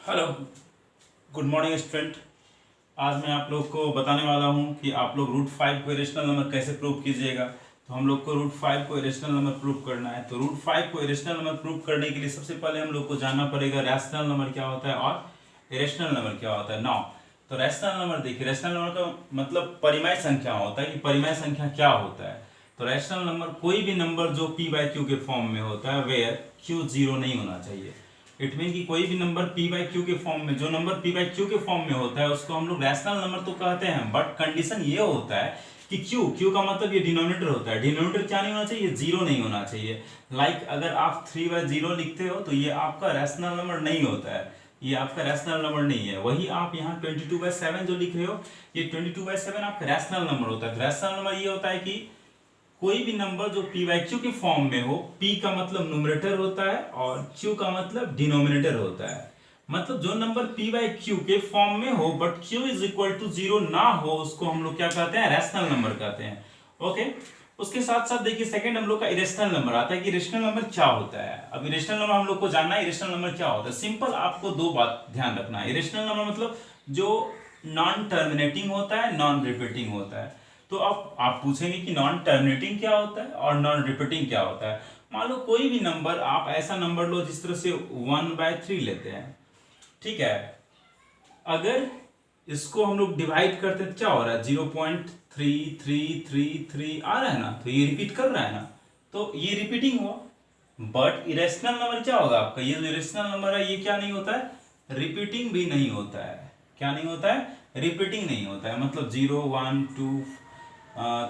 Hello, good morning student. आज मैं आप लोग को बताने वाला हूं कि आप लोग रूट 5 को इरेशनल नंबर कैसे प्रूव कीजिएगा। तो हम लोग को रूट 5 को इरेशनल नंबर प्रूव करना है। तो रूट 5 को इरेशनल नंबर प्रूव करने के लिए सबसे पहले हम लोग को जानना पड़ेगा रैशनल नंबर क्या होता है और इरेशनल नंबर क्या होता है। नाउ तो रैशनल नंबर देखिए, रैशनल नंबर का मतलब परिमेय संख्या होता है कि परिमेय संख्या क्या होता है। तो रैशनल नंबर कोई भी नंबर जो p बाई क्यू के फॉर्म में होता है वेयर q जीरो नहीं होना चाहिए। इट मीन कि कोई भी नंबर p बाई क्यू के फॉर्म में, जो नंबर p बाई क्यू के फॉर्म में होता है उसको हम लोग रैशनल नंबर तो कहते हैं, बट कंडीशन ये होता है कि q का मतलब ये डिनोमिनेटर होता है। डिनोमिनेटर क्या नहीं होना चाहिए, जीरो नहीं होना चाहिए। लाइक अगर आप 3/0 लिखते हो तो ये आपका रैशनल नंबर नहीं होता है, ये आपका रैशनल नंबर नहीं है। वही आप यहाँ 22/7 जो लिख रहे हो, ये 22/7 आपका रैशनल नंबर होता है। रैशनल नंबर ये होता है कि कोई भी नंबर जो p बाई क्यू के फॉर्म में हो, p का मतलब न्यूमरेटर होता है और q का मतलब डिनोमिनेटर होता है। मतलब जो नंबर p बाई क्यू के फॉर्म में हो but q is equal to zero ना हो, उसको हम लोग क्या कहते हैं, रैशनल नंबर कहते हैं। ओके, उसके साथ साथ देखिए सेकंड हम लोग का इरेशनल नंबर आता है कि इरेशनल नंबर क्या होता है। अब इरेशनल नंबर हम लोग को जानना है, इरेशनल नंबर क्या होता है। सिंपल आपको दो बात ध्यान रखना है। इरेशनल नंबर मतलब जो नॉन टर्मिनेटिंग होता है, नॉन रिपीटिंग होता है। तो अब आप पूछेंगे कि नॉन टर्मिनेटिंग क्या होता है और नॉन रिपीटिंग क्या होता है। मान लो कोई भी नंबर, आप ऐसा नंबर लो जिस तरह से 1/3 लेते हैं, ठीक है। अगर इसको हम लोग डिवाइड करते हैं तो क्या हो रहा है, 0.3333 आ रहा है ना, तो ये रिपीट कर रहा है ना, तो ये रिपीटिंग हुआ। बट इरेशनल नंबर क्या होगा आपका, ये जो इरेशनल नंबर है ये क्या नहीं होता है, रिपीटिंग भी नहीं होता है। क्या नहीं होता है, रिपीटिंग नहीं होता है। मतलब 0 1 2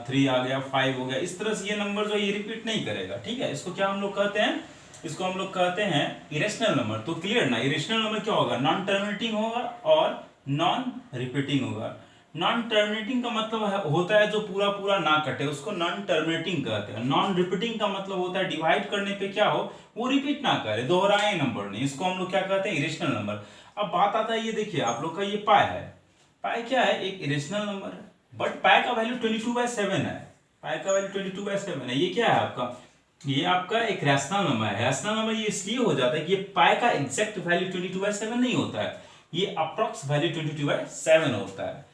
3 आ गया, 5 हो गया, इस तरह से ये नंबर जो ये रिपीट नहीं करेगा। ठीक है, इसको क्या हम लोग कहते हैं, इसको हम लोग कहते हैं इरेशनल नंबर। तो क्लियर ना, इरेशनल नंबर क्या होगा, नॉन टर्मिनेटिंग होगा और नॉन रिपीटिंग होगा। नॉन टर्मिनेटिंग का मतलब होता है जो पूरा पूरा ना कटे, उसको नॉन टर्मिनेटिंग कहते हैं। नॉन रिपीटिंग का मतलब होता है डिवाइड करने पे क्या हो, वो रिपीट ना करे, दोहराए नंबर नहीं, इसको हम लोग क्या कहते हैं, इरेशनल नंबर। अब बात आता है, ये देखिए आप लोग का ये पाई है, पाई क्या है, एक इरेशनल नंबर है, बट पाई का वैल्यू 22/7 है। पाई का वैल्यू 22/7 है। ये क्या है आपका, ये आपका एक रैशनल नंबर है। रैशनल नंबर ये इसलिए हो जाता है कि ये पाई का एग्जैक्ट वैल्यू 22/7 नहीं होता है, ये अप्रॉक्स वैल्यू 22/7 होता है।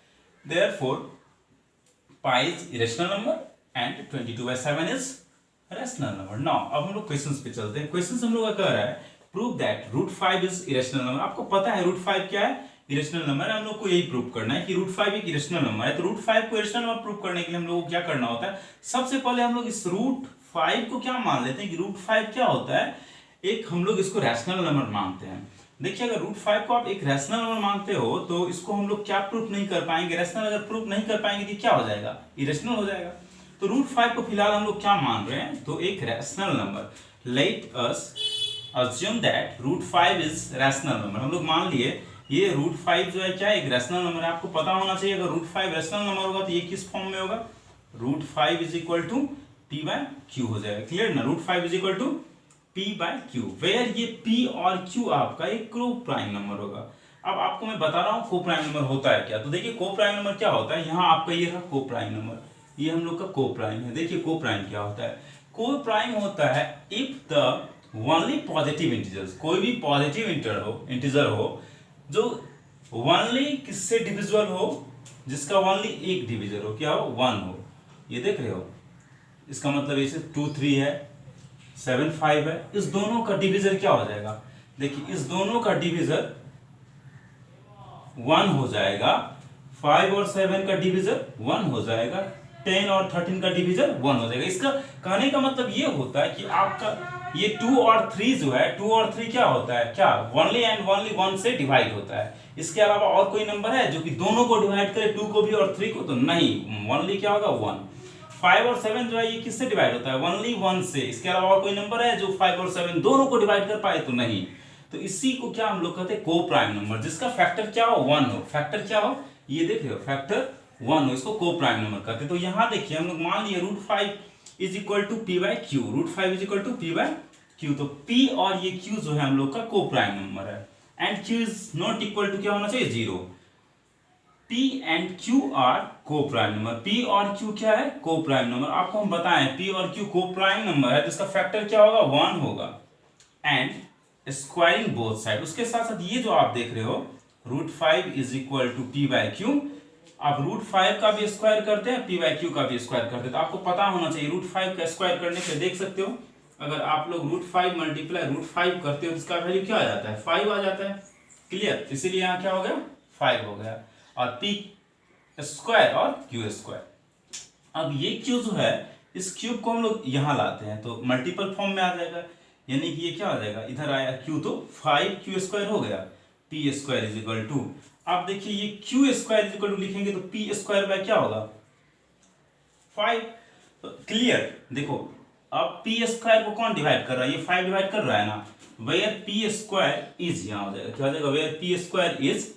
Therefore, pi is irrational number and 22/7 is rational number. Now, अब हम लोग क्वेश्चंस पे चलते हैं। क्वेश्चंस हम लोग का कह रहा है prove that root 5 is irrational number. आपको पता है रूट 5 क्या है, इरेशनल नंबर है। हम लोग को यही प्रूव करना है कि रूट 5 एक इरेशनल नंबर है। तो रूट 5 को इरेशनल नंबर प्रूव करने के लिए हम लोग को क्या करना होता है, सबसे पहले हम लोग इस रूट 5 को क्या मान लेते हैं कि रूट 5 क्या होता है, एक हम लोग इसको रैशनल नंबर मानते हैं। देखिए अगर रूट 5 को आप एक रैशनल नंबर मानते हो तो इसको हम लोग क्या प्रूफ नहीं कर पाएंगे, रैशनल अगर प्रूफ नहीं कर पाएंगे तो क्या हो जाएगा, इरेशनल हो जाएगा। तो रूट 5 को फिलहाल हम लोग क्या मान रहे हैं, तो एक rational number. Let us assume that root 5 is rational number. हम लोग मान लिए ये रूट 5 जो है क्या है, एक रैशनल नंबर है। आपको पता होना चाहिए अगर रूट 5 रैशनल नंबर होगा तो ये किस फॉर्म में होगा, root 5 is equal to p by q हो जाएगा। क्लियर ना, root 5 is equal to p by q, where ये p और q आपका एक को प्राइम नंबर होगा। अब आपको मैं बता रहा हूँ को प्राइम नंबर होता है क्या। तो देखिए को प्राइम नंबर क्या होता है, यहाँ आपका ये रहा को प्राइम नंबर, ये हम लोग का को प्राइम है। देखिए को प्राइम क्या होता है, को प्राइम होता है if the only positive integers, कोई भी पॉजिटिव इंटीजर हो जो ओनली किससे डिविजिबल हो, जिसका ओनली एक डिविजर हो, क्या हो, 1 हो। ये देख रहे हो, इसका मतलब ऐसे 2 3 है, 7 5 है, इस दोनों का डिवीजर क्या हो जाएगा, देखिए इस दोनों का डिवीजर 1 हो जाएगा। 5 और 7 का डिवीजर 1 हो जाएगा, 10 और 13 का डिवीजर 1 हो जाएगा। इसका कहने का मतलब ये होता है कि आपका ये 2 और 3 जो है, 2 और 3 क्या होता है, क्या ओनली एंड ओनली 1 से डिवाइड होता है। इसके अलावा और कोई नंबर है जो कि दोनों को डिवाइड करे, 2 को भी और 3 को, तो नहीं, ओनली क्या होगा, 1। 5 और 7 जो है ये किससे डिवाइड होता है, ओनली 1 से। इसके अलावा और कोई नंबर है जो 5 और 7 दोनों को डिवाइड कर पाए, तो नहीं। तो इसी को क्या हम लोग कहते हैं, को प्राइम नंबर, जिसका फैक्टर क्या हो, 1 हो। फैक्टर क्या हो, ये देख रहे हो, फैक्टर 1 हो, इसको को प्राइम नंबर कहते हैं। तो यहां देखिए हम लोग मान लिए root 5 is equal to p by q, root 5 is equal to p by q. तो p और ये q जो है हम लोग का को प्राइम नंबर है, and q is not equal to क्या होना चाहिए, 0। P and Q are coprime number. P और Q क्या है, को प्राइम नंबर। आपको हम बताएं P और Q को प्राइम नंबर है, जिसका फैक्टर क्या होगा, 1 होगा। And squaring both side. उसके साथ साथ ये जो आप देख रहे हो √5 इज इक्वल टू p/q, आप √5 का भी स्क्वायर करते हैं, p/q का भी स्क्वायर करते हैं। तो आपको पता होना चाहिए √5 का स्क्वायर करने पे देख सकते हो, अगर आप लोग √5 मल्टीप्लाई √5 करते हो तो इसका वैल्यू क्या आ जाता है, 5 आ जाता है। क्लियर, इसीलिए यहाँ क्या हो गया, 5 हो गया। और p स्क्वायर और q स्क्वायर। अब ये q जो है, इस क्यूब को हम लोग यहाँ लाते हैं तो मल्टीपल फॉर्म में आ जाएगा, यानी कि ये क्या हो जाएगा, इधर आया q तो 5q स्क्वायर हो गया, p square is equal to. आप देखिए ये q square is equal to लिखेंगे तो p स्क्वायर बाय क्या होगा, 5। तो क्लियर, देखो अब p स्क्वायर को कौन डिवाइड कर रहा है, ये 5 डिवाइड कर रहा है ना, वेयर p स्क्वायर इज, यहाँ हो जाएगा क्या हो जाएगा, where p square is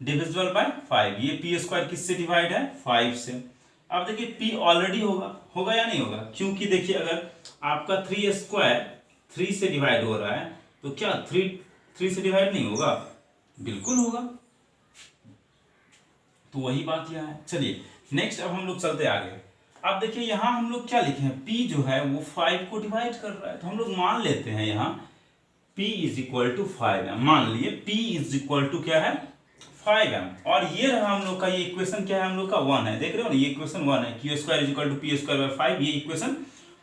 divisible by 5। ये p स्क्वायर किससे डिवाइड है, 5 से। अब देखिए p ऑलरेडी होगा या नहीं होगा, क्योंकि देखिए अगर आपका 3 स्क्वायर 3 से डिवाइड हो रहा है तो क्या 3 से डिवाइड नहीं होगा, बिल्कुल होगा। तो वही बात यहाँ है। चलिए नेक्स्ट, अब हम लोग चलते आगे। अब देखिए यहाँ हम लोग क्या लिखे हैं, p जो है वो 5 को डिवाइड कर रहा है, तो हम लोग मान लेते हैं यहाँ p is equal to 5m, मान लिए p इज इक्वल टू क्या है, 5m। और ये रहा हम लोग का, ये इक्वेशन क्या है हम लोग का, 1 है। देख रहे हो ना, ये इक्वेशन 1 है, q square is equal to p square by 5, ये इक्वेशन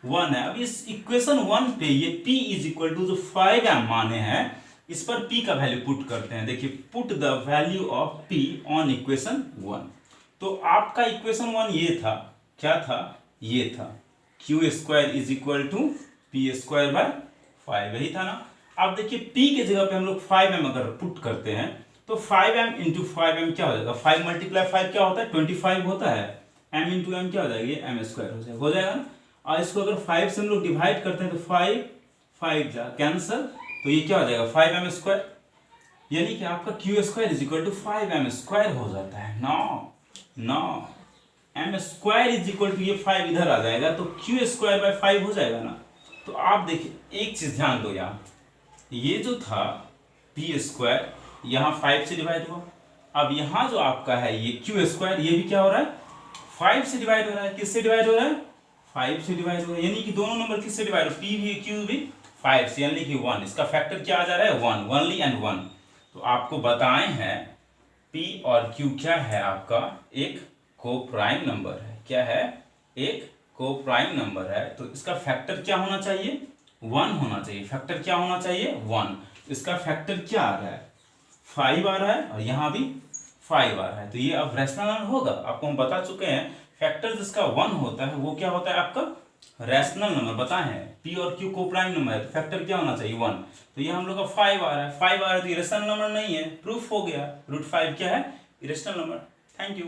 1 है। अब इस इक्वेशन 1 पे ये p इज इक्वल टू जो 5m माने हैं, इस पर p का वैल्यू पुट करते हैं। देखिए, put the value of p on equation 1। तो आपका इक्वेशन 1 ये था, क्या था, ये था q square is equal to p square by 5, यही था ना। अब देखिए p के जगह पे हम लोग 5m अगर पुट करते हैं तो 5m इंटू 5m क्या हो जाएगा, 5 मल्टीप्लाई 5 क्या होता है, 25 होता है, m इंटू m क्या हो जाएगा, ये m स्क्वायर हो जाएगा ना। और इसको अगर 5 से हम लोग डिवाइड करते हैं तो 5 जा कैंसल, तो ये क्या हो जाएगा, 5m स्क्वायर, यानी कि आपका q square is equal to 5m square हो जाता है। No m square is equal to ये 5 इधर आ जाएगा तो q स्क्वायर बाय 5 हो जाएगा ना। तो आप देखिए एक चीज ध्यान दो, यहाँ ये जो था p स्क्वायर यहाँ 5 से डिवाइड हुआ, अब यहाँ जो आपका है ये q स्क्वायर, ये भी क्या हो रहा है, 5 से डिवाइड हो रहा है। किससे डिवाइड हो रहा है, 5 से डिवाइड हो रहा है, यानी कि दोनों नंबर किससे डिवाइड हो, p भी q भी 5 से, यानी कि 1। इसका फैक्टर क्या आ जा रहा है, 1, ओनली एंड 1। तो आपको बताए हैं p और q क्या है, आपका एक को प्राइम नंबर है। क्या है, एक को प्राइम नंबर है, तो इसका फैक्टर क्या होना चाहिए, 1 होना चाहिए। फैक्टर क्या होना चाहिए, 1। इसका फैक्टर क्या आ रहा है, 5 आ रहा है, और यहाँ भी 5 आ रहा है, तो ये अब रैशनल नंबर होगा। आपको हम बता चुके हैं फैक्टर जिसका 1 होता है वो क्या होता है, आपका रैशनल नंबर बताए हैं। p और q को प्राइम नंबर है तो फैक्टर क्या होना चाहिए, 1। तो ये हम लोग का 5 आ रहा है, 5 आ रहा है तो ये रैशनल नंबर नहीं है, प्रूफ हो गया। √5 क्या है, इरेशनल नंबर। Thank you.